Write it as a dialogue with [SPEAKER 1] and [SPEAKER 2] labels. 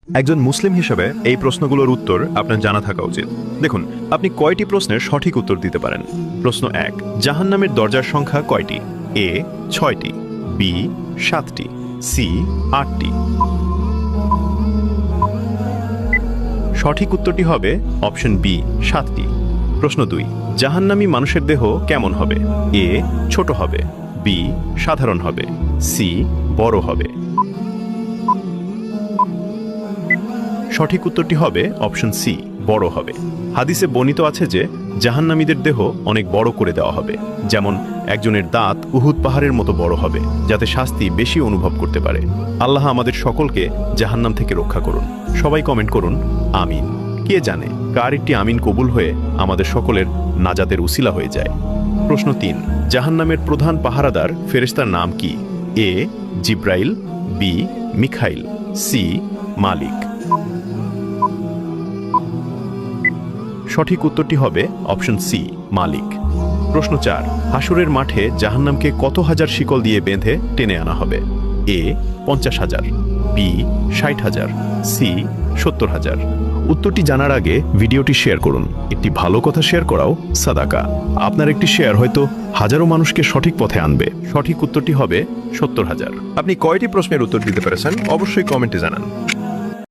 [SPEAKER 1] একজন মুসলিম হিসেবে এই প্রশ্নগুলোর উত্তর আপনার জানা থাকা উচিত। দেখুন, আপনি কয়টি প্রশ্নের সঠিক উত্তর দিতে পারেন। প্রশ্ন 1, জাহান্নামের দরজার সংখ্যা কয়টি? এ 6টি, বি 7টি, সি 8টি। সঠিক উত্তরটি হবে অপশন বি 7টি। প্রশ্ন 2, জাহান্নামী মানুষের দেহ কেমন হবে? এ ছোট হবে, বি সাধারণ হবে, সি বড় হবে। সঠিক উত্তরটি হবে অপশন সি বড় হবে। হাদিসে বর্ণিত আছে যে জাহান্নামীদের দেহ অনেক বড় করে দেওয়া হবে, যেমন একজনের দাঁত উহুদ পাহাড়ের মতো বড় হবে, যাতে শাস্তি বেশি অনুভব করতে পারে। আল্লাহ আমাদের সকলকে জাহান্নাম থেকে রক্ষা করুন। সবাই কমেন্ট করুন আমিন। কে জানে কার একটি আমিন কবুল হয়ে আমাদের সকলের নাজাতের উসিলা হয়ে যায়। প্রশ্ন 3, জাহান্নামের প্রধান পাহারাদার ফেরেশতার নাম কি? এ জিব্রাইল, বি মিখাইল, সি মালিক। সঠিক উত্তরটি হবে অপশন সি মালিক। প্রশ্ন 4, হাসরের মাঠে জাহান্নামকে কত হাজার শিকল দিয়ে বেঁধে টেনে আনা হবে? এ 50,000, বি 60,000, সি 70,000। উত্তরটি জানার আগে ভিডিওটি শেয়ার করুন। একটি ভালো কথা শেয়ার করাও সাদাকা। আপনার একটি শেয়ার হয়তো হাজারো মানুষকে সঠিক পথে আনবে। সঠিক উত্তরটি হবে 70,000। আপনি কয়টি প্রশ্নের উত্তর দিতে পেরেছেন অবশ্যই কমেন্টে জানান।